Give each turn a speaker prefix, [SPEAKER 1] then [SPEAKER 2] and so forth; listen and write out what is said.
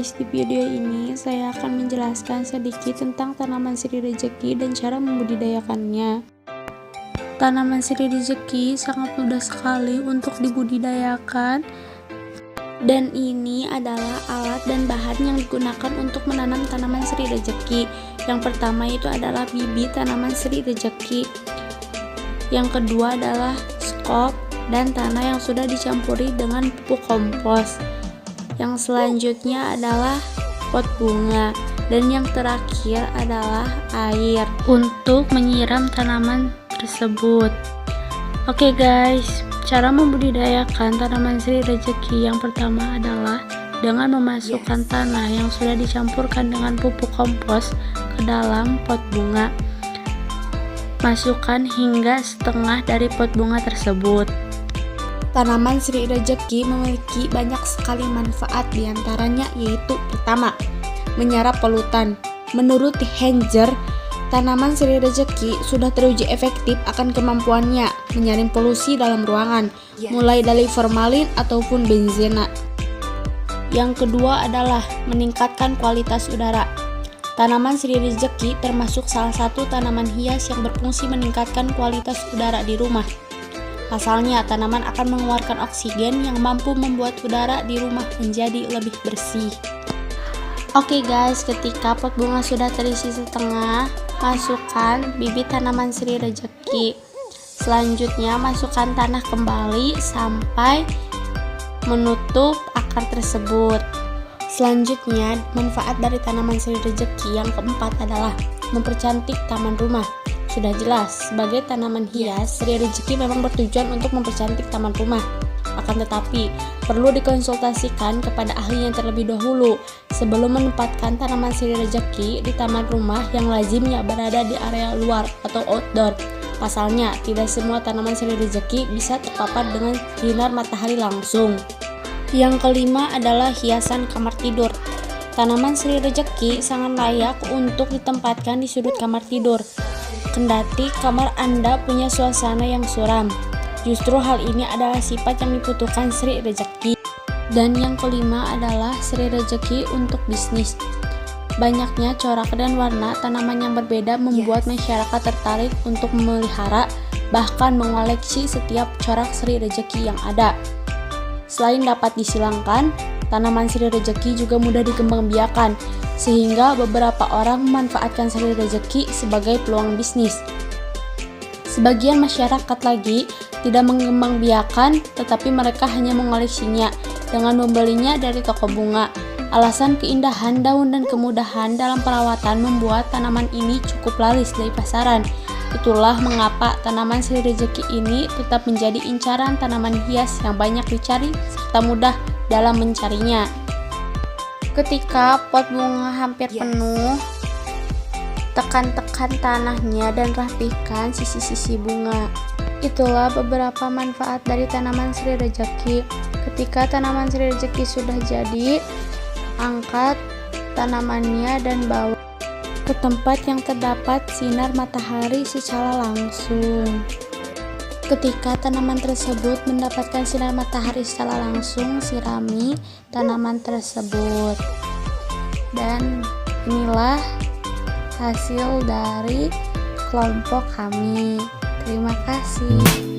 [SPEAKER 1] guys, di video ini saya akan menjelaskan sedikit tentang tanaman sirih rejeki dan cara membudidayakannya. Tanaman sirih rejeki sangat mudah sekali untuk dibudidayakan, dan ini adalah alat dan bahan yang digunakan untuk menanam tanaman sirih rejeki. Yang pertama itu adalah bibit tanaman sirih rejeki. Yang kedua adalah skop dan tanah yang sudah dicampuri dengan pupuk kompos. Yang selanjutnya adalah pot bunga, dan yang terakhir adalah air untuk menyiram tanaman tersebut. Oke guys, cara membudidayakan tanaman sirih rejeki yang pertama adalah dengan memasukkan tanah yang sudah dicampurkan dengan pupuk kompos ke dalam pot bunga. Masukkan hingga setengah dari pot bunga tersebut. Tanaman sirih rejeki memiliki banyak sekali manfaat, diantaranya yaitu pertama, menyerap polutan. Menurut Henzer, tanaman sirih rejeki sudah teruji efektif akan kemampuannya menyaring polusi dalam ruangan, mulai dari formalin ataupun benzena. Yang kedua adalah meningkatkan kualitas udara. Tanaman sirih rejeki termasuk salah satu tanaman hias yang berfungsi meningkatkan kualitas udara di rumah. Pasalnya, tanaman akan mengeluarkan oksigen yang mampu membuat udara di rumah menjadi lebih bersih. Oke guys, ketika pot bunga sudah terisi setengah, masukkan bibit tanaman sirih rejeki. Selanjutnya, masukkan tanah kembali sampai menutup akar tersebut. Selanjutnya, manfaat dari tanaman sirih rejeki yang keempat adalah mempercantik taman rumah. Sudah jelas, sebagai tanaman hias, sirih rejeki memang bertujuan untuk mempercantik taman rumah. Akan tetapi, perlu dikonsultasikan kepada ahlinya terlebih dahulu sebelum menempatkan tanaman sirih rejeki di taman rumah yang lazimnya berada di area luar atau outdoor. Pasalnya, tidak semua tanaman sirih rejeki bisa terpapar dengan sinar matahari langsung. Yang kelima adalah hiasan kamar tidur. Tanaman sirih rejeki sangat layak untuk ditempatkan di sudut kamar tidur. Kendati kamar Anda punya suasana yang suram, justru hal ini adalah sifat yang dibutuhkan sirih rejeki. Dan yang kelima adalah sirih rejeki untuk bisnis. Banyaknya corak dan warna tanaman yang berbeda membuat masyarakat tertarik untuk memelihara, bahkan mengoleksi setiap corak sirih rejeki yang ada. Selain dapat disilangkan, tanaman sirih rejeki juga mudah dikembangbiakan, sehingga beberapa orang memanfaatkan sirih rejeki sebagai peluang bisnis. Sebagian masyarakat lagi tidak mengembangbiakan, tetapi mereka hanya mengoleksinya dengan membelinya dari toko bunga. Alasan keindahan daun dan kemudahan dalam perawatan membuat tanaman ini cukup laris dari pasaran. Itulah mengapa tanaman sirih rejeki ini tetap menjadi incaran tanaman hias yang banyak dicari serta mudah dalam mencarinya. Ketika pot bunga hampir penuh, tekan-tekan tanahnya dan rapihkan sisi-sisi bunga. Itulah beberapa manfaat dari tanaman sirih rejeki. Ketika tanaman sirih rejeki sudah jadi, angkat tanamannya dan bawa ke tempat yang terdapat sinar matahari secara langsung. Ketika tanaman tersebut mendapatkan sinar matahari secara langsung, sirami tanaman tersebut. Dan inilah hasil dari kelompok kami. Terima kasih.